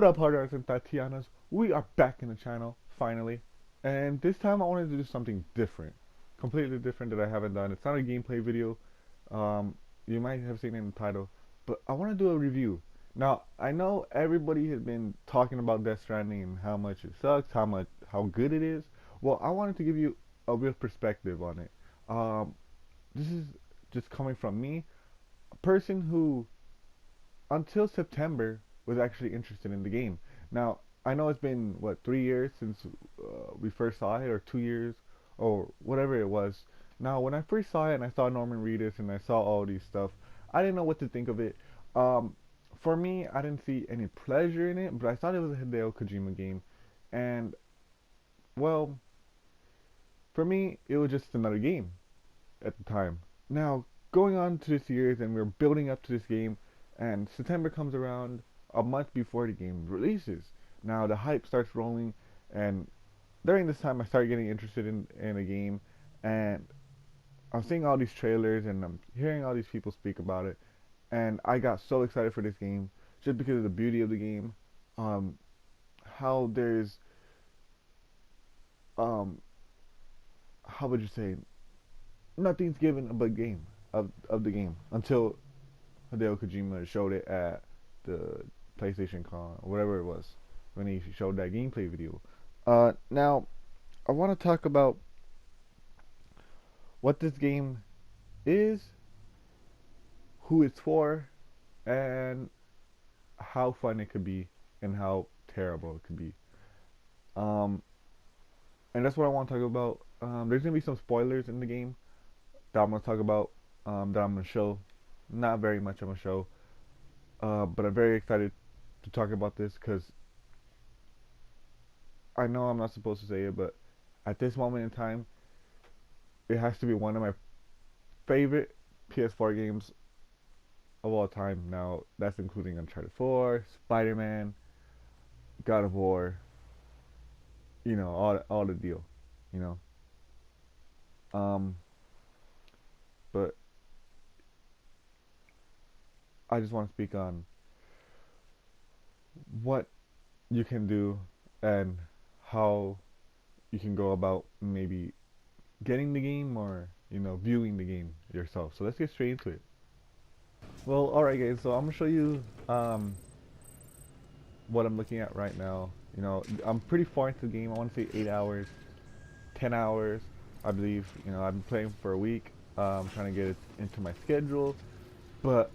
What up, hard arts and Tatianas? We are back in the channel, finally. And this time I wanted to do something different. Completely different that I haven't done. It's not a gameplay video. Um, you might have seen it in the title. But I want to do a review. Now, I know everybody has been talking about Death Stranding and how much it sucks, how good it is. Well, I wanted to give you a real perspective on it. Um, this is just coming from me, a person who until September was actually interested in the game. Now, I know it's been what 3 years since we first saw it, or 2 years, or whatever it was. Now, when I first saw it and I saw Norman Reedus and I saw all these stuff, I didn't know what to think of it. Um, for me, I didn't see any pleasure in it, but I thought it was a Hideo Kojima game, and well, for me, it was just another game at the time. Now, going on to this year, and we're building up to this game, and September comes around a month before the game releases. Now, the hype starts rolling, and during this time, I started getting interested in a game, and I'm seeing all these trailers, and I'm hearing all these people speak about it, and I got so excited for this game just because of the beauty of the game, um, how there's, um, how would you say, nothing's given but game of the game until Hideo Kojima showed it at the PlayStation Con or whatever it was when he showed that gameplay video. Now I want to talk about what this game is, who it's for, and how fun it could be and how terrible it could be. Um, and that's what I want to talk about. There's gonna be some spoilers in the game that I'm gonna talk about. That I'm gonna show. Not very much I'm gonna show. But I'm very excited to talk about this because I know I'm not supposed to say it, but at this moment in time, it has to be one of my favorite PS4 games of all time. Now, that's including Uncharted 4, Spider-Man, God of War, all the deal, you know. Um, but I just want to speak on what you can do and how you can go about maybe getting the game or viewing the game yourself. So let's get straight into it. Well, alright guys, so I'm gonna show you what I'm looking at right now. I'm pretty far into the game. I want to say 8 hours, 10 hours, I believe. I've been playing for a week, trying to get it into my schedule, but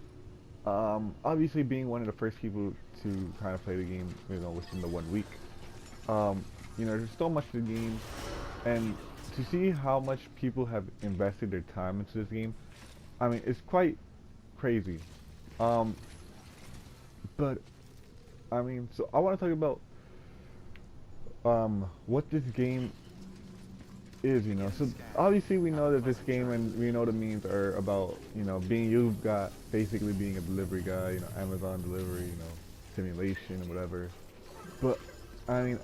obviously being one of the first people to kind of play the game, within the 1 week, there's so much to the game, and to see how much people have invested their time into this game, I mean, it's quite crazy. Um, but I mean, so I want to talk about what this game is. So obviously we know that this game, and we know the memes are about you've got basically being a delivery guy, Amazon delivery, simulation or whatever. But I mean,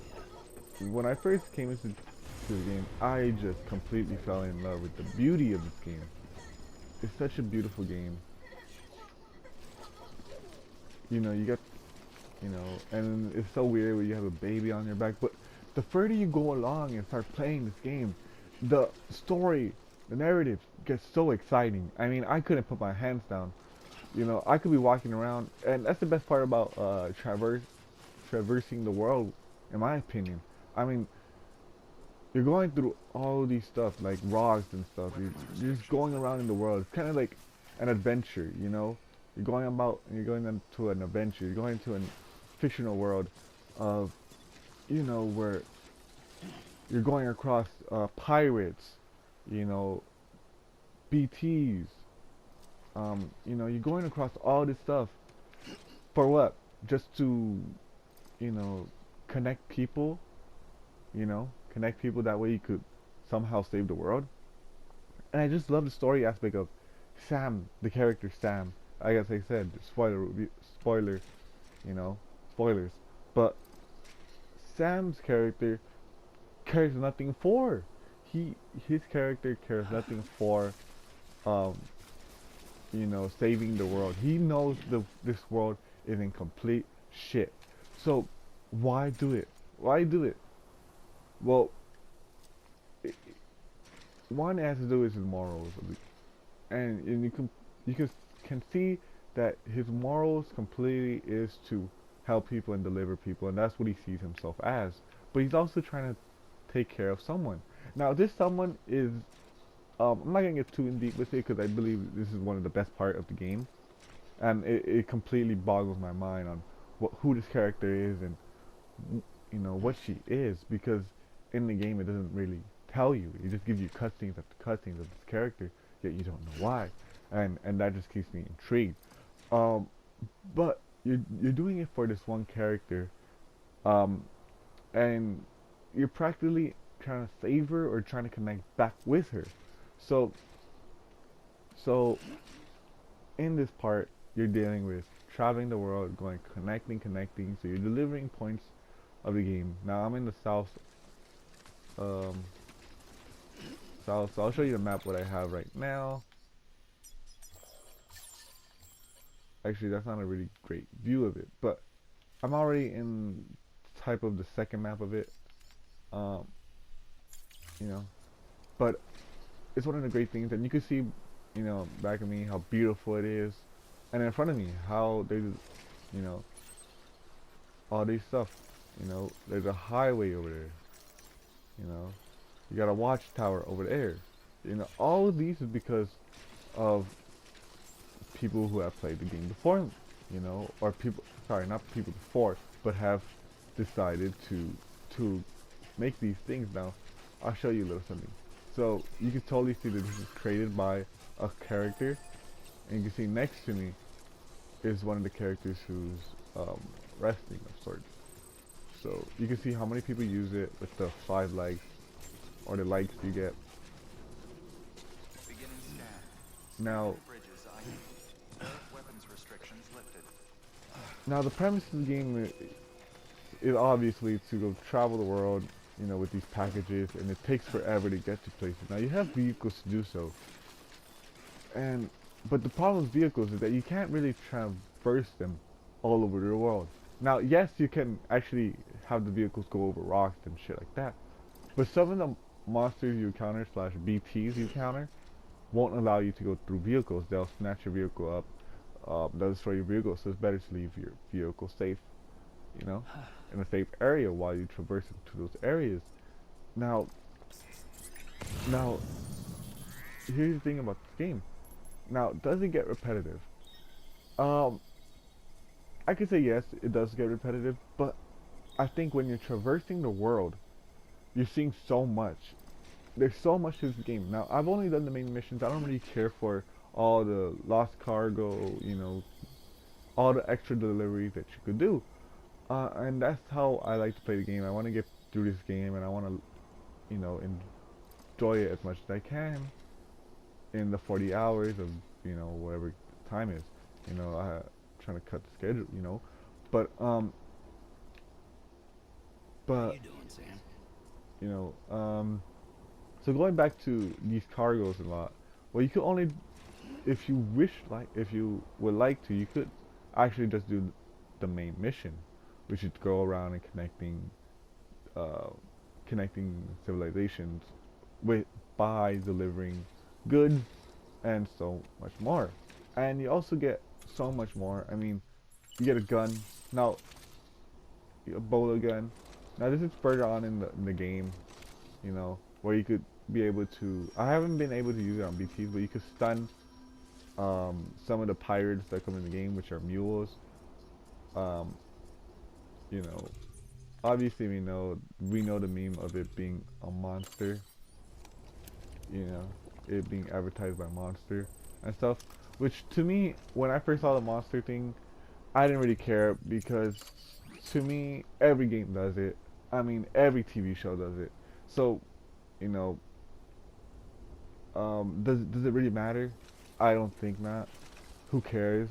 when I first came into this game, I just completely fell in love with the beauty of this game. It's such a beautiful game. You get, and it's so weird when you have a baby on your back. But the further you go along and start playing this game, the story, the narrative gets so exciting. I mean, I couldn't put my hands down. I could be walking around, and that's the best part about traversing the world, in my opinion. I mean, you're going through all these stuff like rocks and stuff. You're just going around in the world. It's kind of like an adventure. You're going into an adventure. You're going to a fictional world of, where you're going across pirates, BTs. You're going across all this stuff for what? Just to, connect people. Connect people, that way you could somehow save the world. And I just love the story aspect of Sam, the character Sam. I guess I said spoiler, spoilers. But Sam's character cares nothing for. His character cares nothing for, um, saving the world. He knows this world is in complete shit. So why do it? Why do it? Well, it, one has to do with his morals, and you can see that his morals completely is to help people and deliver people, and that's what he sees himself as. But he's also trying to take care of someone. Now, this someone is I'm not gonna get too in deep with it because I believe this is one of the best part of the game, and it completely boggles my mind on who this character is and what she is, because in the game it doesn't really tell you. It just gives you cutscenes after cutscenes of this character, yet you don't know why, and that just keeps me intrigued. Um, but you're doing it for this one character, um, and you're practically trying to save her or trying to connect back with her. So so in this part, you're dealing with traveling the world, going connecting. So you're delivering points of the game. Now I'm in the um, south. So I'll show you the map what I have right now. Actually, that's not a really great view of it, but I'm already in type of the second map of it. Um, you know, but it's one of the great things, and you can see, back of me how beautiful it is, and in front of me how there's, all these stuff. There's a highway over there. You know, you got a watchtower over there. All of these is because of people who have played the game before, or people, sorry, not people before, but have decided to make these things. Now, I'll show you a little something. So you can totally see that this is created by a character, and you can see next to me is one of the characters who's resting of sorts. So you can see how many people use it with the 5 likes, or the likes you get. Now, the premise of the game is obviously to go travel the world, with these packages, and it takes forever to get to places. Now you have vehicles to do so, but the problem with vehicles is that you can't really traverse them all over the world. Now, yes, you can actually have the vehicles go over rocks and shit like that, but some of the monsters you encounter slash BTs you encounter won't allow you to go through vehicles. They'll snatch your vehicle up, they'll destroy your vehicle, so it's better to leave your vehicle safe, in a safe area while you traverse into those areas. Now, here's the thing about this game. Now, does it get repetitive? I could say yes, it does get repetitive, but I think when you're traversing the world, you're seeing so much. There's so much to this game. Now, I've only done the main missions. I don't really care for all the lost cargo, all the extra deliveries that you could do. And that's how I like to play the game. I want to get through this game, and I want to, enjoy it as much as I can in the 40 hours of, whatever time is. I'm trying to cut the schedule, But, How you doing, Sam? you know, so going back to these cargoes and lot, well, you could only, if you wish, if you would like to, you could actually just do the main mission, which is go around and connecting civilizations by delivering goods and so much more. And you also get so much more. I mean, you get a gun now, a bowler gun. Now this is further on in the game, where you could be able to. I haven't been able to use it on BTs, but you could stun some of the pirates that come in the game, which are mules. Um, you know, Obviously we know the meme of it being a monster. It being advertised by Monster and stuff. Which to me, when I first saw the monster thing, I didn't really care because to me, every game does it. I mean, every TV show does it. So, you know, does it really matter? I don't think not. Who cares?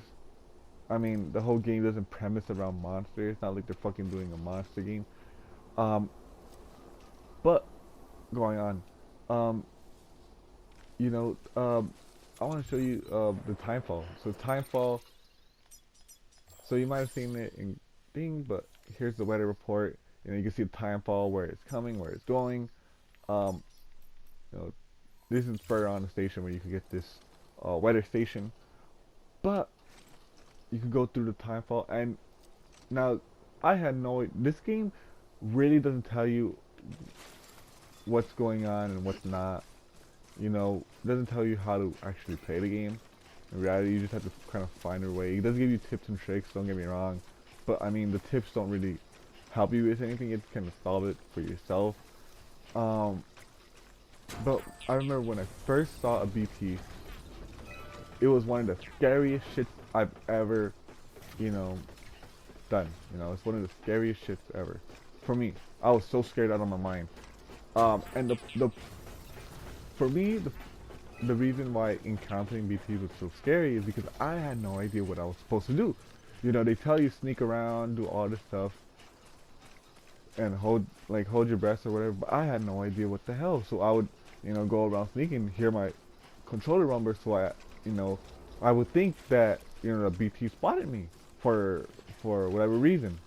I mean, the whole game doesn't premise around monsters. It's not like they're fucking doing a monster game. Um, but going on, um, you know, I want to show you the timefall. So timefall. So you might have seen it in thing, but here's the weather report. You know, you can see the time fall, where it's coming, where it's going. Um, you know, this is further on the station where you can get this weather station. But you can go through the time fall, and now I had no. This game really doesn't tell you what's going on and what's not. You know, it doesn't tell you how to actually play the game. In reality, you just have to kind of find your way. It does give you tips and tricks, don't get me wrong. But, I mean, the tips don't really help you with anything. It's kind of solve it for yourself. Um, but I remember when I first saw a BT, it was one of the scariest shits I've ever, you know, done. You know, it's one of the scariest shits ever. For me, I was so scared out of my mind. And for me, the reason why encountering BTs was so scary is because I had no idea what I was supposed to do. You know, they tell you sneak around, do all this stuff, and hold your breath or whatever. But I had no idea what the hell. So I would, you know, go around sneaking, hear my controller rumble. So you know, I would think that the BT spotted me for whatever reason.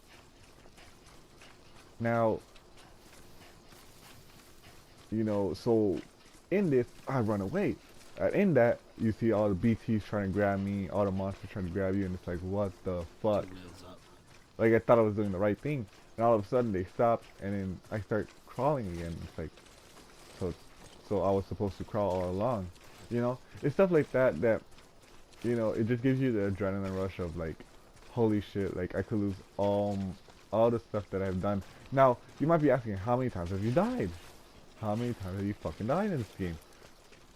Now, so in this, I run away. And in that, you see all the BTs trying to grab me, all the monsters trying to grab you, and it's like, what the fuck? Like, I thought I was doing the right thing, and all of a sudden they stop, and then I start crawling again. It's like, so I was supposed to crawl all along, It's stuff like that that, it just gives you the adrenaline rush of like, holy shit, like I could lose all the stuff that I've done. Now, you might be asking, how many times have you died? How many times have you fucking died in this game?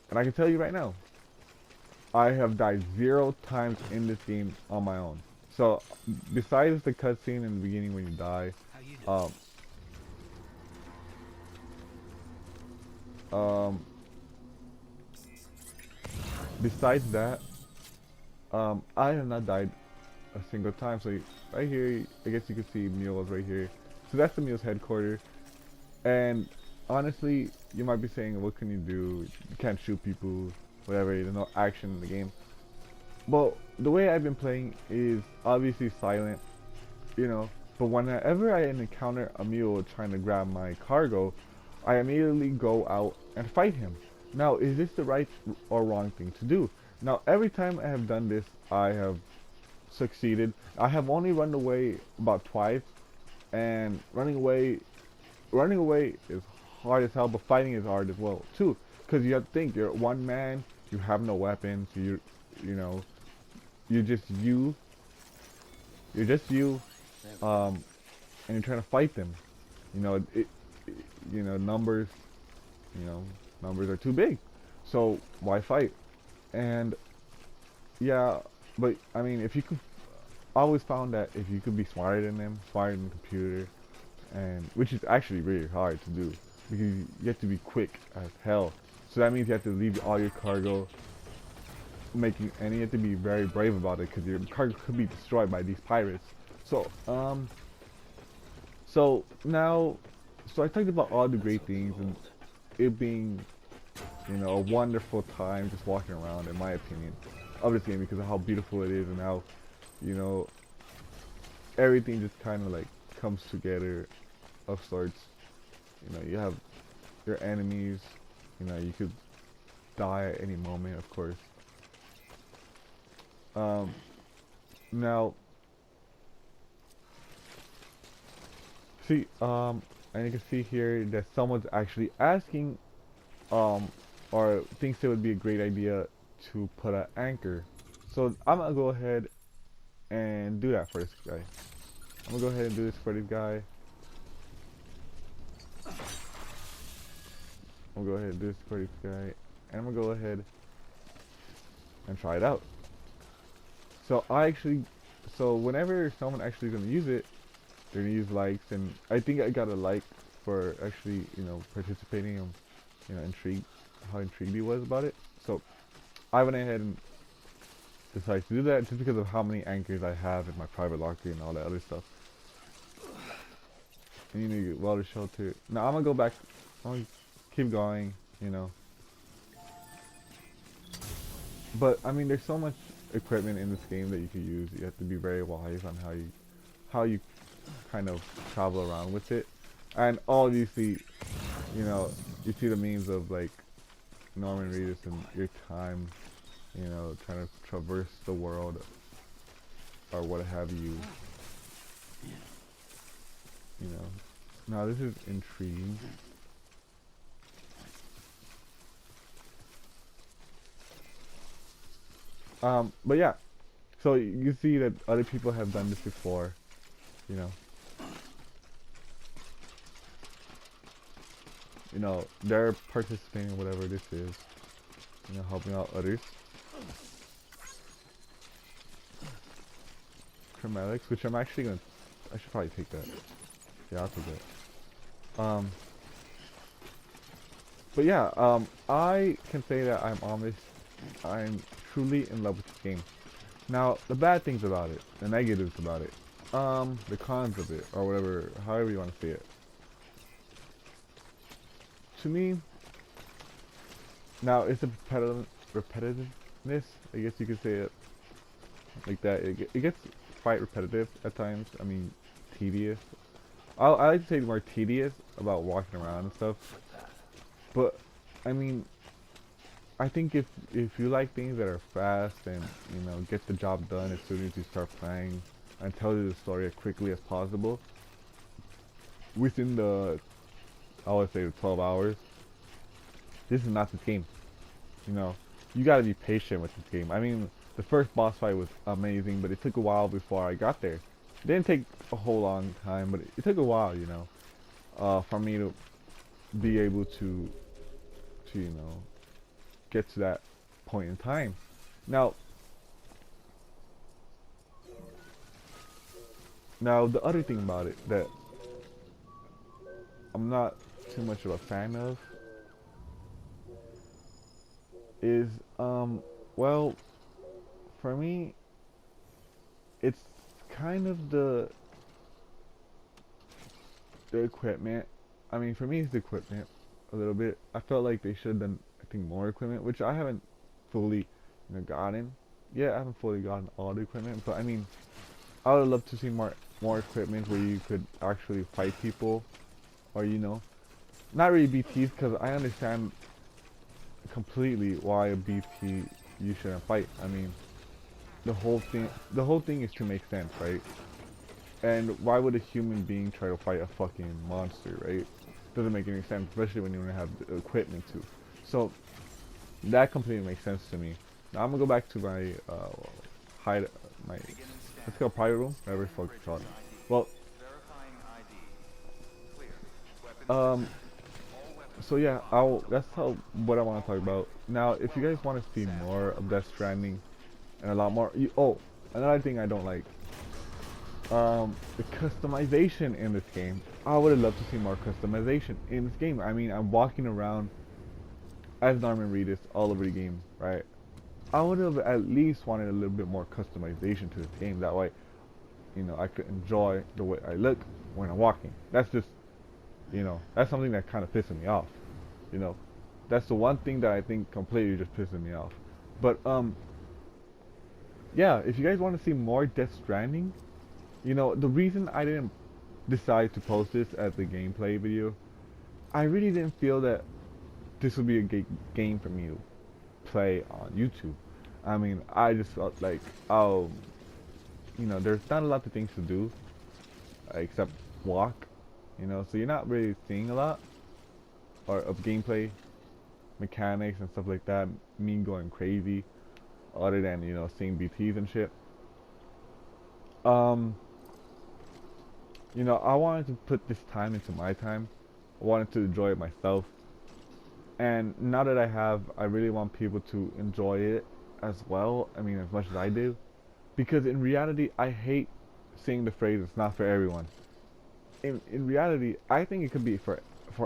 And I can tell you right now, I have died 0 times in this game on my own. So, besides the cutscene in the beginning when you die, um, um, besides that, I have not died a single time. So right here, I guess you can see Mules right here. So that's the Mules headquarters. And honestly, you might be saying, what can you do? You can't shoot people, whatever, there's no action in the game. Well, the way I've been playing is obviously silent, but whenever I encounter a mule trying to grab my cargo, I immediately go out and fight him. Now, is this the right or wrong thing to do? Now, every time I have done this, I have succeeded. I have only run away about twice, and running away is hard as hell, but fighting is hard as well too. Because you have to think, you're one man, you have no weapons, so you're just you, and you're trying to fight them. You know, numbers, numbers are too big, so why fight? And yeah, but I mean, if you could, I always found that if you could be smarter than them, smarter than the computer, and which is actually really hard to do because you have to be quick as hell. So that means you have to leave all your cargo, and you have to be very brave about it because your cargo could be destroyed by these pirates. So so I talked about all the great things and it being, a wonderful time just walking around, in my opinion, of this game because of how beautiful it is and how, you know, everything just kind of like comes together of sorts. You have your enemies, you could die at any moment, of course. Now, see, and you can see here that someone's actually asking, or thinks it would be a great idea to put an anchor. So I'm gonna go ahead and do that for this guy. I'm gonna go ahead and do this for this guy. I'm gonna go ahead and do this for this guy, and I'm gonna go ahead and try it out. So whenever someone actually is gonna use it, they're gonna use likes, and I think I got a like for actually, participating and, intrigued, how intrigued he was about it. So I went ahead and decided to do that just because of how many anchors I have in my private locker and all that other stuff. And you get welder shelter. Now I'm gonna go back. I'm gonna keep going, But I mean, there's so much equipment in this game that you can use. You have to be very wise on how you kind of travel around with it. And obviously, you know, you see the memes of like Norman Reedus and your time, trying to traverse the world or what have you. You know. Now this is intriguing. But yeah, so you see that other people have done this before, you know. They're participating in whatever this is, helping out others. Chromatics, which I'm actually gonna, I should probably take that. Yeah, I'll take that. But yeah, I can say that I'm truly in love with this game. Now, the bad things about it, the negatives about it, the cons of it, or whatever, however you want to say it. To me, now it's a repetitiveness, I guess you could say it like that. It gets quite repetitive at times. I mean, tedious. I like to say more tedious about walking around and stuff. But I mean, I think if you like things that are fast and get the job done as soon as you start playing and tell you the story as quickly as possible within the, I would say, 12 hours, this is not this game. You gotta be patient with this game. I mean, the first boss fight was amazing, but it took a while before I got there. It didn't take a whole long time, but it took a while, for me to be able to get to that point in time. Now the other thing about it that I'm not too much of a fan of is well, for me it's kind of the equipment. I mean, for me it's the equipment a little bit. I felt like they should have done, I think, more equipment, which I haven't fully gotten. Yeah, I haven't fully gotten all the equipment, but I mean, I would love to see more equipment where you could actually fight people, or not really BTs, because I understand completely why a BT you shouldn't fight. I mean, the whole thing is to make sense, right? And why would a human being try to fight a fucking monster, right? Doesn't make any sense, especially when you don't have the equipment to. So that completely makes sense to me. Now I'm gonna go back to my hide my let's go private room, whatever the fuck it's called. Well, um, so yeah, that's what I want to talk about. Now, if you guys want to see more of Death Stranding and a lot more, another thing I don't like, the customization in this game. I would have loved to see more customization in this game. I mean, I'm walking around as Norman Reedus all over the game, right? I would have at least wanted a little bit more customization to this game. That way, I could enjoy the way I look when I'm walking. That's just, that's something that kind of pisses me off. You know, that's the one thing that I think completely just pisses me off. But yeah, if you guys want to see more Death Stranding, the reason I didn't decide to post this as a gameplay video, I really didn't feel that this would be a game for me to play on YouTube. I mean, I just felt like, oh, there's not a lot of things to do except walk, so you're not really seeing a lot or of gameplay mechanics and stuff like that. Me going crazy, other than seeing BTs and shit. I wanted to put this time into my time. I wanted to enjoy it myself. And now that I really want people to enjoy it as well. I mean, as much as I do. Because in reality, I hate saying the phrase, it's not for everyone. In reality, I think it could be for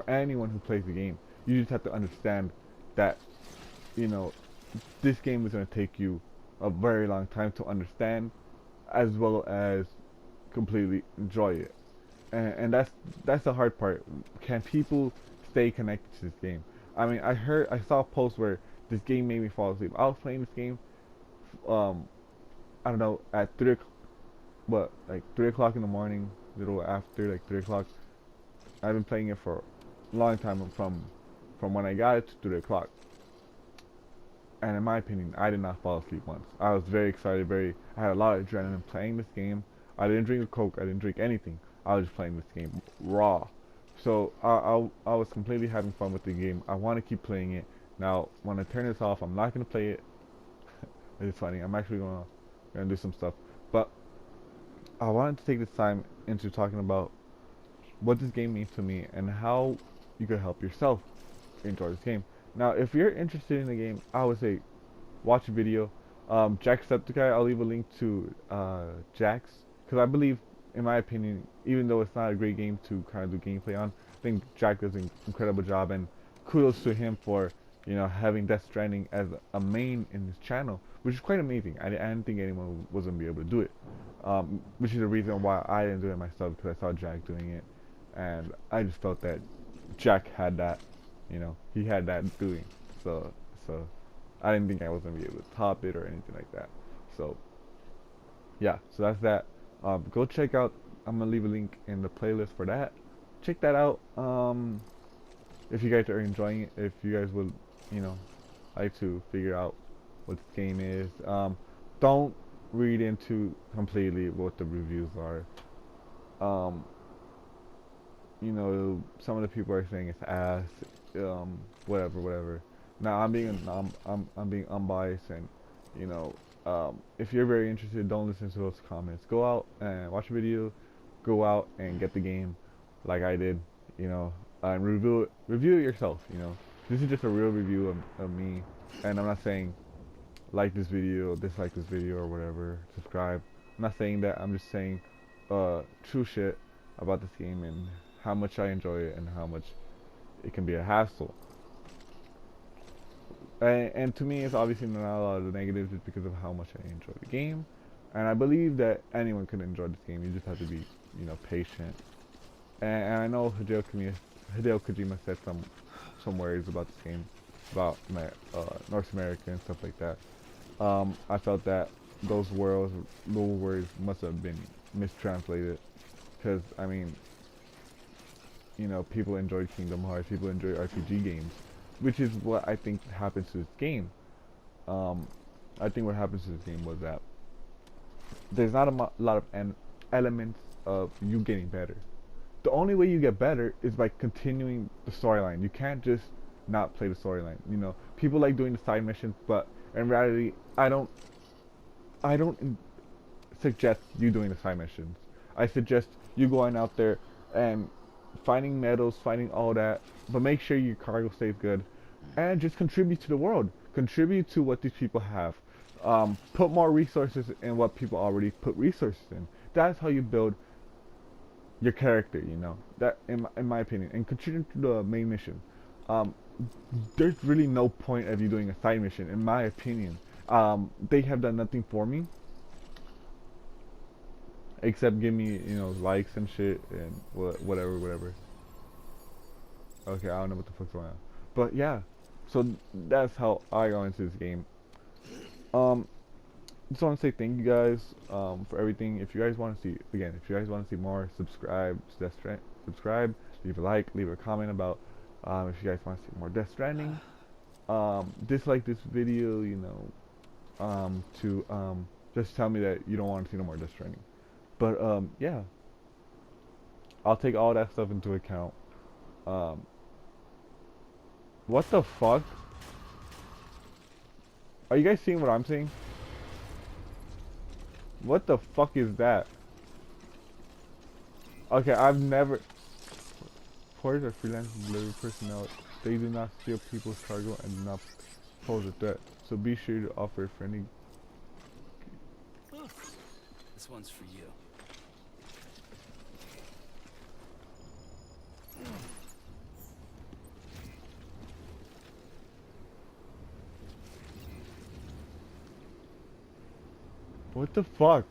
anyone who plays the game. You just have to understand that, this game is going to take you a very long time to understand, as well as completely enjoy it. And that's the hard part. Can people stay connected to this game? I mean, I saw a post where this game made me fall asleep. I was playing this game, I don't know, at like 3 o'clock in the morning, little after like 3 o'clock. I've been playing it for a long time from when I got it to 3 o'clock. And in my opinion, I did not fall asleep once. I was very excited, I had a lot of adrenaline playing this game. I didn't drink a Coke, I didn't drink anything. I was just playing this game raw. So I was completely having fun with the game. I want to keep playing it. Now, when I turn this off, I'm not going to play it. It's funny, I'm actually gonna do some stuff. But I wanted to take this time into talking about what this game means to me and how you could help yourself enjoy this game. Now, if you're interested in the game, I would say watch a video. Jacksepticeye, I'll leave a link to Jax, because I believe, in my opinion, even though it's not a great game to kind of do gameplay on, I think Jack does an incredible job, and kudos to him for, you know, having Death Stranding as a main in his channel, which is quite amazing. I didn't think anyone was going to be able to do it, which is the reason why I didn't do it myself, because I saw Jack doing it, and I just felt that Jack had that, you know, he had that doing, so I didn't think I was going to be able to top it or anything like that. So yeah, so that's that. Go check out, I'm going to leave a link in the playlist for that. Check that out. If you guys are enjoying it, if you guys would, you know, like to figure out what this game is, don't read into completely what the reviews are. You know, some of the people are saying it's ass, whatever. Now I'm being unbiased, and you know, if you're very interested, don't listen to those comments. Go out and watch a video, go out and get the game, like I did, you know, and review it yourself. You know, this is just a real review of me, and I'm not saying like this video, dislike this video, or whatever. Subscribe. I'm not saying that. I'm just saying true shit about this game and how much I enjoy it and how much it can be a hassle. And to me, it's obviously not a lot of the negatives just because of how much I enjoy the game. And I believe that anyone can enjoy this game. You just have to be, you know, patient. And I know Hideo Kojima said some words about this game, about North America and stuff like that. I felt that those words must have been mistranslated, because I mean, you know, people enjoy Kingdom Hearts, people enjoy RPG games, which is what I think happens to this game. I think what happens to this game was that there's not a lot of elements of you getting better. The only way you get better is by continuing the storyline. You can't just not play the storyline. You know, people like doing the side missions, but in reality, I don't suggest you doing the side missions. I suggest you going out there and finding medals, finding all that, but make sure your cargo stays good, and just contribute to the world. Contribute to what these people have. Put more resources in what people already put resources in. That's how you build your character, you know. That, in my opinion, and contribute to the main mission. There's really no point of you doing a side mission, in my opinion. They have done nothing for me, except give me, you know, likes and shit and whatever. Okay, I don't know what the fuck's going on, but yeah. So that's how I got into this game. Just want to say thank you guys for everything. If you guys want to see, again, if you guys want to see more, subscribe to Death Stranding. Subscribe, leave a like, leave a comment about if you guys want to see more Death Stranding. Dislike this video, you know, to just tell me that you don't want to see no more Death Stranding. But yeah, I'll take all that stuff into account. What the fuck? Are you guys seeing what I'm seeing? What the fuck is that? Okay, I've never... Porters are freelance delivery personnel. They do not steal people's cargo and do not pose a threat. So be sure to offer friendly... This one's for you. What the fuck?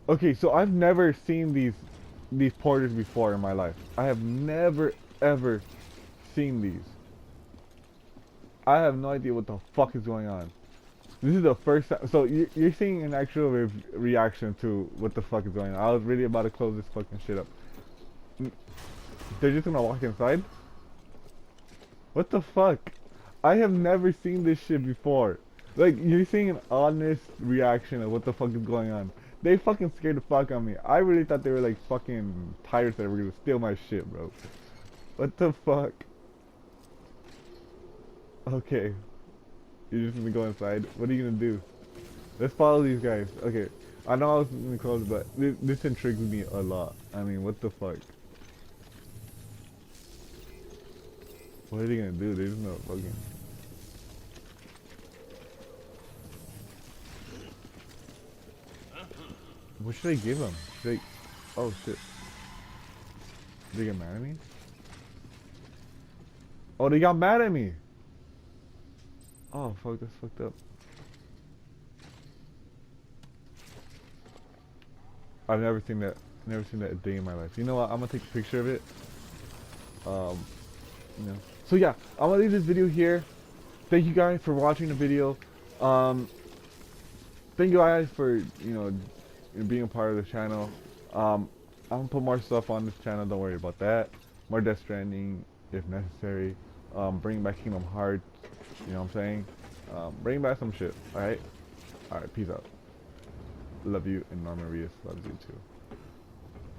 Okay, so I've never seen these porters before in my life. I have never ever seen these. I have no idea what the fuck is going on. This is the first time. So you're seeing an actual reaction to what the fuck is going on. I was really about to close this fucking shit up. They're just gonna walk inside? What the fuck? I have never seen this shit before. Like, you're seeing an honest reaction of what the fuck is going on. They fucking scared the fuck out of me. I really thought they were like fucking pirates that were gonna steal my shit, bro. What the fuck? Okay. You're just gonna go inside? What are you gonna do? Let's follow these guys. Okay. I know I was gonna close, but this intrigues me a lot. I mean, what the fuck? What are they gonna do? There's no fucking... What should I give them? Should I... Oh shit. Did they get mad at me? Oh, they got mad at me! Oh fuck, that's fucked up. I've never seen that. Never seen that a day in my life. You know what? I'm gonna take a picture of it. You know. So yeah, I'm gonna leave this video here. Thank you guys for watching the video. Thank you guys for being a part of the channel. I'm gonna put more stuff on this channel. Don't worry about that. More Death Stranding if necessary. Bring back Kingdom Hearts. You know what I'm saying? Bring back some shit. All right. All right. Peace out. Love you, and Norman Rios loves you too.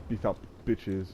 Peace out, bitches.